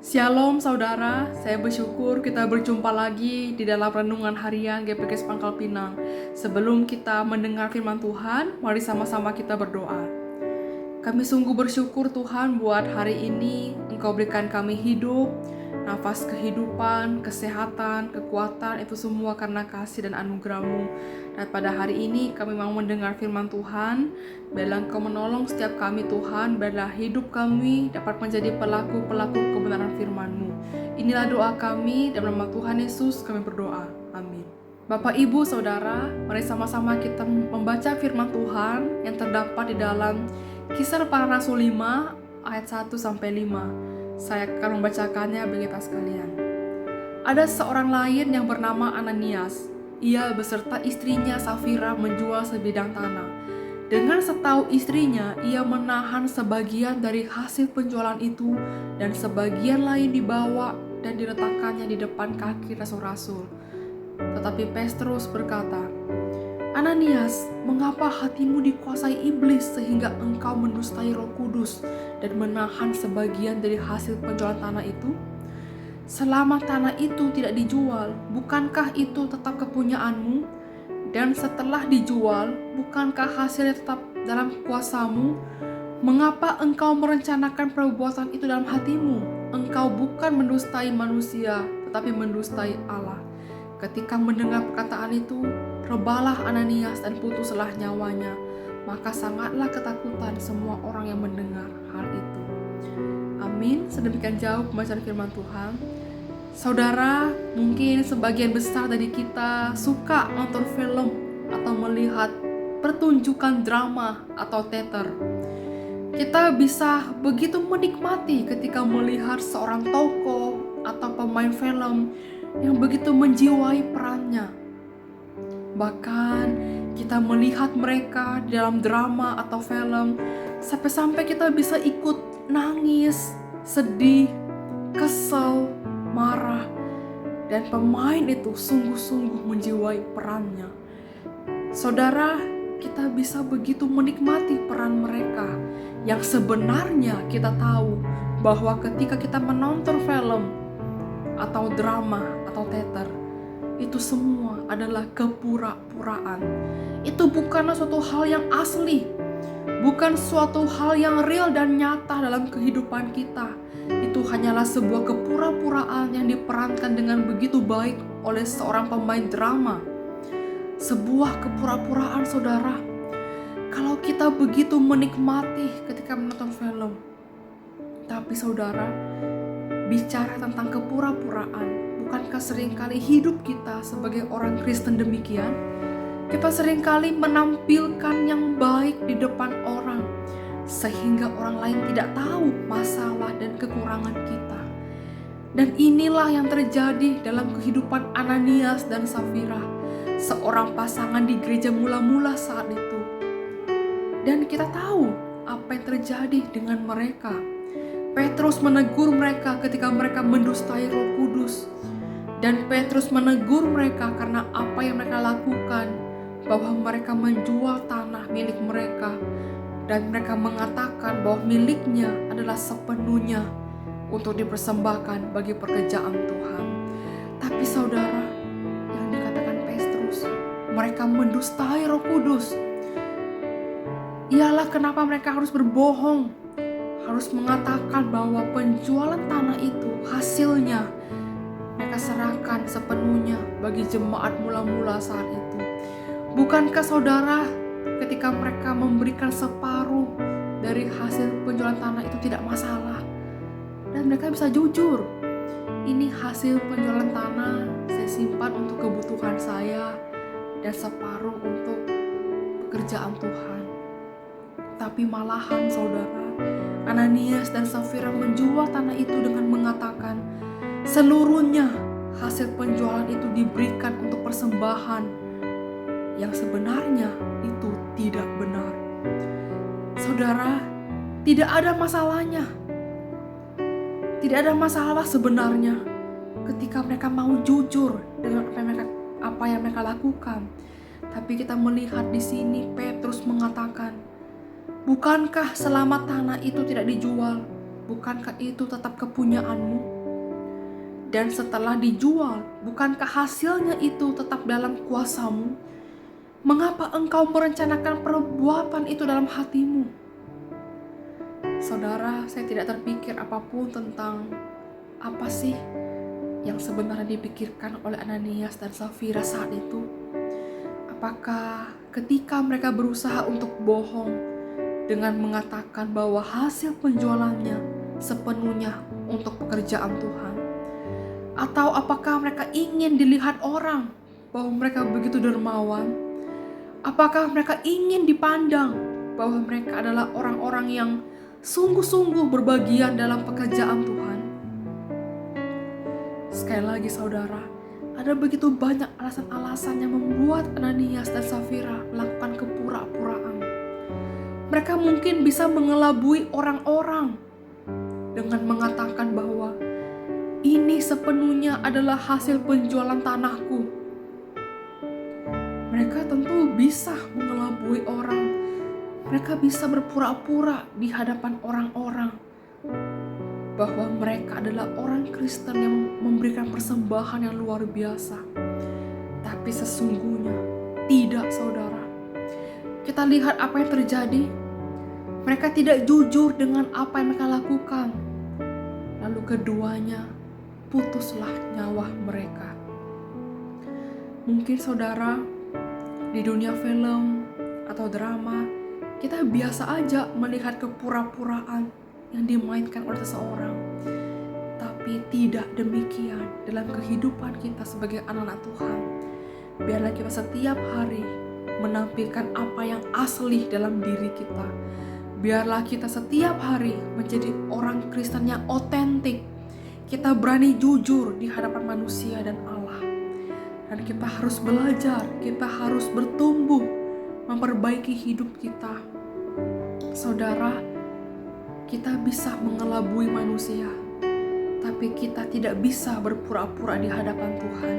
Shalom saudara, saya bersyukur kita berjumpa lagi di dalam renungan harian GPKS Pangkal Pinang. Sebelum kita mendengar firman Tuhan, mari sama-sama kita berdoa. Kami sungguh bersyukur Tuhan buat hari ini Engkau berikan kami hidup, nafas kehidupan, kesehatan, kekuatan, itu semua karena kasih dan anugerah-Mu. Dan pada hari ini kami mau mendengar firman Tuhan. Biarlah Engkau menolong setiap kami Tuhan, biarlah hidup kami dapat menjadi pelaku-pelaku kebenaran firman-Mu. Inilah doa kami, dalam nama Tuhan Yesus kami berdoa. Amin. Bapak, Ibu, Saudara, mari sama-sama kita membaca firman Tuhan yang terdapat di dalam Kisah Para Rasul 5 ayat 1-5. Saya akan membacakannya bagi kita sekalian. Ada seorang lain yang bernama Ananias. Ia beserta istrinya Safira menjual sebidang tanah. Dengan setahu istrinya, ia menahan sebagian dari hasil penjualan itu dan sebagian lain dibawa dan diletakkannya di depan kaki rasul-rasul. Tetapi Petrus berkata, "Ananias, mengapa hatimu dikuasai iblis sehingga engkau mendustai Roh Kudus dan menahan sebagian dari hasil penjualan tanah itu? Selama tanah itu tidak dijual, bukankah itu tetap kepunyaanmu? Dan setelah dijual, bukankah hasilnya tetap dalam kuasamu? Mengapa engkau merencanakan perbuatan itu dalam hatimu? Engkau bukan mendustai manusia, tetapi mendustai Allah." Ketika mendengar perkataan itu, rebalah Ananias dan putuslah nyawanya. Maka sangatlah ketakutan semua orang yang mendengar hal itu. Amin. Sedemikian jauh pembacaan firman Tuhan. Saudara, mungkin sebagian besar dari kita suka nonton film atau melihat pertunjukan drama atau teater. Kita bisa begitu menikmati ketika melihat seorang tokoh atau pemain film yang begitu menjiwai perannya. Bahkan kita melihat mereka di dalam drama atau film sampai-sampai kita bisa ikut nangis, sedih, kesel, marah. Dan pemain itu sungguh-sungguh menjiwai perannya. Saudara, kita bisa begitu menikmati peran mereka yang sebenarnya kita tahu bahwa ketika kita menonton film atau drama atau teater, itu semua adalah kepura-puraan. Itu bukanlah suatu hal yang asli, bukan suatu hal yang real dan nyata dalam kehidupan kita. Itu hanyalah sebuah kepura-puraan yang diperankan dengan begitu baik oleh seorang pemain drama. Sebuah kepura-puraan, saudara. Kalau kita begitu menikmati ketika menonton film, tapi saudara, bicara tentang kepura-puraan, bukankah seringkali hidup kita sebagai orang Kristen demikian? Kita seringkali menampilkan yang baik di depan orang, sehingga orang lain tidak tahu masalah dan kekurangan kita. Dan inilah yang terjadi dalam kehidupan Ananias dan Safira, seorang pasangan di gereja mula-mula saat itu. Dan kita tahu apa yang terjadi dengan mereka. Petrus menegur mereka ketika mereka mendustai Roh Kudus. Dan Petrus menegur mereka karena apa yang mereka lakukan, bahwa mereka menjual tanah milik mereka. Dan mereka mengatakan bahwa miliknya adalah sepenuhnya untuk dipersembahkan bagi pekerjaan Tuhan. Tapi saudara, yang dikatakan Petrus, mereka mendustai Roh Kudus. Ialah kenapa mereka harus berbohong, harus mengatakan bahwa penjualan tanah itu hasilnya mereka serahkan sepenuhnya bagi jemaat mula-mula saat itu. Bukankah saudara, ketika mereka memberikan separuh dari hasil penjualan tanah itu tidak masalah, dan mereka bisa jujur, ini hasil penjualan tanah saya simpan untuk kebutuhan saya dan separuh untuk pekerjaan Tuhan. Tapi malahan saudara, Ananias dan Safira menjual tanah itu dengan mengatakan seluruhnya hasil penjualan itu diberikan untuk persembahan, yang sebenarnya itu tidak benar. Saudara, tidak ada masalahnya. Tidak ada masalah sebenarnya ketika mereka mau jujur dengan apa yang mereka lakukan. Tapi kita melihat di sini Petrus mengatakan, bukankah selama tanah itu tidak dijual, bukankah itu tetap kepunyaanmu? Dan setelah dijual, bukankah hasilnya itu tetap dalam kuasamu? Mengapa engkau merencanakan perbuatan itu dalam hatimu? Saudara, saya tidak terpikir apapun tentang apa sih yang sebenarnya dipikirkan oleh Ananias dan Safira saat itu. Apakah ketika mereka berusaha untuk bohong dengan mengatakan bahwa hasil penjualannya sepenuhnya untuk pekerjaan Tuhan? Atau apakah mereka ingin dilihat orang bahwa mereka begitu dermawan? Apakah mereka ingin dipandang bahwa mereka adalah orang-orang yang sungguh-sungguh berbagian dalam pekerjaan Tuhan? Sekali lagi saudara, ada begitu banyak alasan-alasan yang membuat Ananias dan Safira melakukan kepura-puraan. Mereka mungkin bisa mengelabui orang-orang dengan mengatakan bahwa ini sepenuhnya adalah hasil penjualan tanahku. Mereka tentu bisa mengelabui orang. Mereka bisa berpura-pura di hadapan orang-orang bahwa mereka adalah orang Kristen yang memberikan persembahan yang luar biasa. Tapi sesungguhnya tidak, saudara. Kita lihat apa yang terjadi. Mereka tidak jujur dengan apa yang mereka lakukan. Lalu keduanya, putuslah nyawa mereka. Mungkin saudara, di dunia film atau drama, kita biasa aja melihat kepura-puraan yang dimainkan oleh seseorang. Tapi tidak demikian dalam kehidupan kita sebagai anak-anak Tuhan. Biarlah kita setiap hari menampilkan apa yang asli dalam diri kita. Biarlah kita setiap hari menjadi orang Kristen yang otentik. Kita berani jujur di hadapan manusia dan Allah. Dan kita harus belajar, kita harus bertumbuh, memperbaiki hidup kita. Saudara, kita bisa mengelabui manusia, tapi kita tidak bisa berpura-pura di hadapan Tuhan.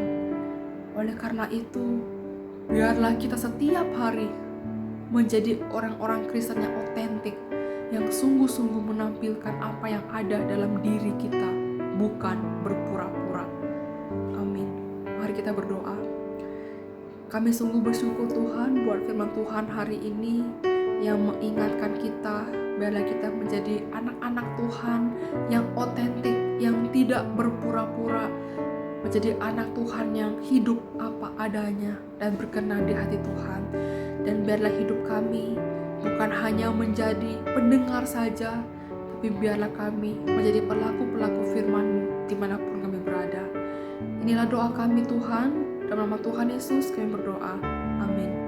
Oleh karena itu, biarlah kita setiap hari menjadi orang-orang Kristen yang otentik, yang sungguh-sungguh menampilkan apa yang ada dalam diri kita, bukan berpura-pura. Amin. Mari kita berdoa. Kami sungguh bersyukur Tuhan buat firman Tuhan hari ini yang mengingatkan kita, biarlah kita menjadi anak-anak Tuhan yang otentik, yang tidak berpura-pura, menjadi anak Tuhan yang hidup apa adanya dan berkenan di hati Tuhan. Dan biarlah hidup kami bukan hanya menjadi pendengar saja, tapi biarlah kami menjadi pelaku-pelaku firman-Mu dimanapun kami berada. Inilah doa kami Tuhan, dalam nama Tuhan Yesus kami berdoa. Amin.